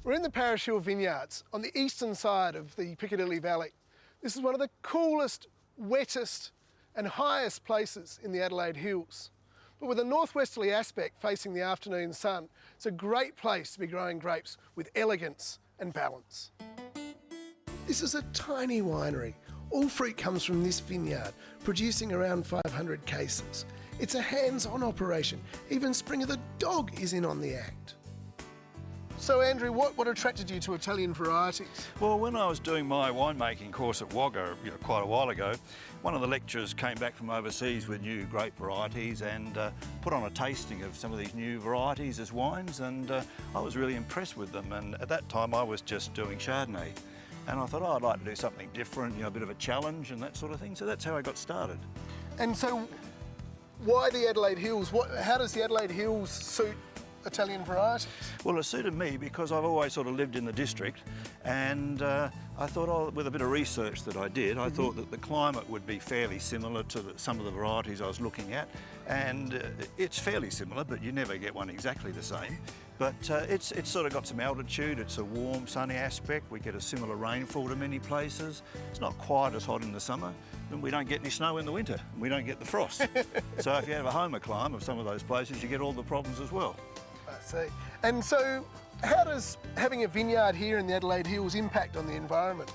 We're in the Parish Hill Vineyards on the eastern side of the Piccadilly Valley. This is one of the coolest, wettest and highest places in the Adelaide Hills. But with a northwesterly aspect facing the afternoon sun, it's a great place to be growing grapes with elegance and balance. This is a tiny winery. All fruit comes from this vineyard, producing around 500 cases. It's a hands-on operation. Even Springer the dog is in on the act. So Andrew, what attracted you to Italian varieties? Well, when I was doing my winemaking course at Wagga quite a while ago, one of the lecturers came back from overseas with new grape varieties and put on a tasting of some of these new varieties as wines, and I was really impressed with them. And at that time I was just doing Chardonnay, and I thought, oh, I'd like to do something different, a bit of a challenge and that sort of thing. So that's how I got started. And so why the Adelaide Hills? How does the Adelaide Hills suit Italian varieties? Well, it suited me because I've always sort of lived in the district, and I thought, with a bit of research that I did, I thought that the climate would be fairly similar to some of the varieties I was looking at, and it's fairly similar, but you never get one exactly the same. But it's sort of got some altitude, it's a warm, sunny aspect, we get a similar rainfall to many places. It's not quite as hot in the summer, and we don't get any snow in the winter, and we don't get the frost. So if you have a homoclimate of some of those places, you get all the problems as well. I see. And so how does having a vineyard here in the Adelaide Hills impact on the environment?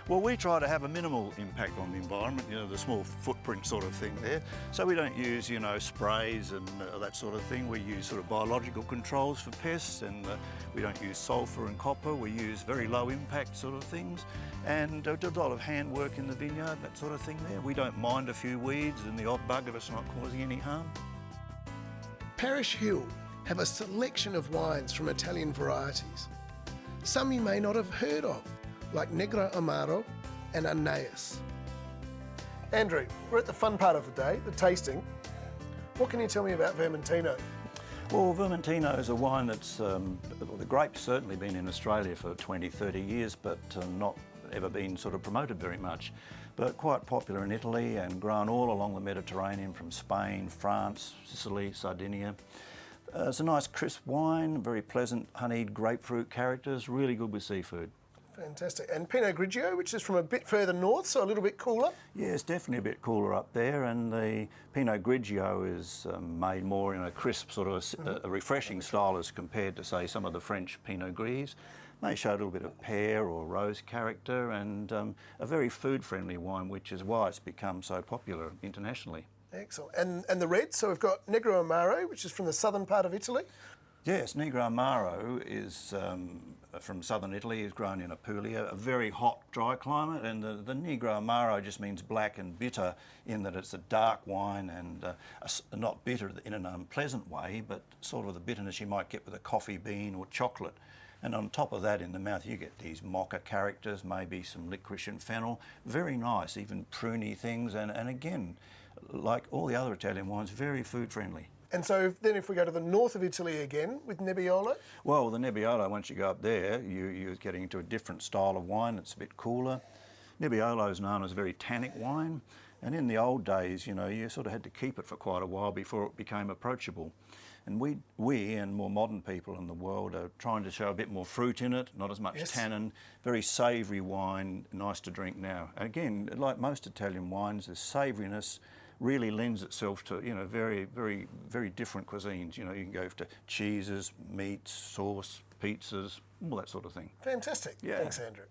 Well, we try to have a minimal impact on the environment, the small footprint sort of thing there. So we don't use, sprays and that sort of thing. We use sort of biological controls for pests, and we don't use sulphur and copper. We use very low impact sort of things, and do a lot of handwork in the vineyard, that sort of thing there. We don't mind a few weeds and the odd bug if it's not causing any harm. Parish Hill have a selection of wines from Italian varieties. Some you may not have heard of, like Negro Amaro and Anais. Andrew, we're at the fun part of the day, the tasting. What can you tell me about Vermentino? Well, Vermentino is a wine that's, the grape's certainly been in Australia for 20, 30 years, but not ever been sort of promoted very much. But quite popular in Italy and grown all along the Mediterranean, from Spain, France, Sicily, Sardinia. It's a nice crisp wine, very pleasant honeyed grapefruit characters, really good with seafood. Fantastic. And Pinot Grigio, which is from a bit further north, so a little bit cooler? Yeah, it's definitely a bit cooler up there, and the Pinot Grigio is made more in a crisp, sort of a refreshing style as compared to, say, some of the French Pinot Gris. They show a little bit of pear or rose character, and a very food-friendly wine, which is why it's become so popular internationally. Excellent. And the red, so we've got Negro Amaro, which is from the southern part of Italy? Yes, Negro Amaro is from southern Italy, is grown in Apulia, a very hot, dry climate, and the Negro Amaro just means black and bitter in that it's a dark wine and not bitter in an unpleasant way, but sort of the bitterness you might get with a coffee bean or chocolate. And on top of that, in the mouth, you get these mocha characters, maybe some licorice and fennel, very nice, even pruny things, and again, like all the other Italian wines, very food friendly. And so then if we go to the north of Italy again with Nebbiolo? Well, the Nebbiolo, once you go up there, you're getting into a different style of wine. It's a bit cooler. Nebbiolo is known as a very tannic wine, and in the old days, you sort of had to keep it for quite a while before it became approachable. And we and more modern people in the world are trying to show a bit more fruit in it, not as much tannin, very savoury wine, nice to drink now. And again, like most Italian wines, the savouriness really lends itself to, very, very, very different cuisines. You can go to cheeses, meats, sauce, pizzas, all that sort of thing. Fantastic. Yeah. Thanks, Andrew.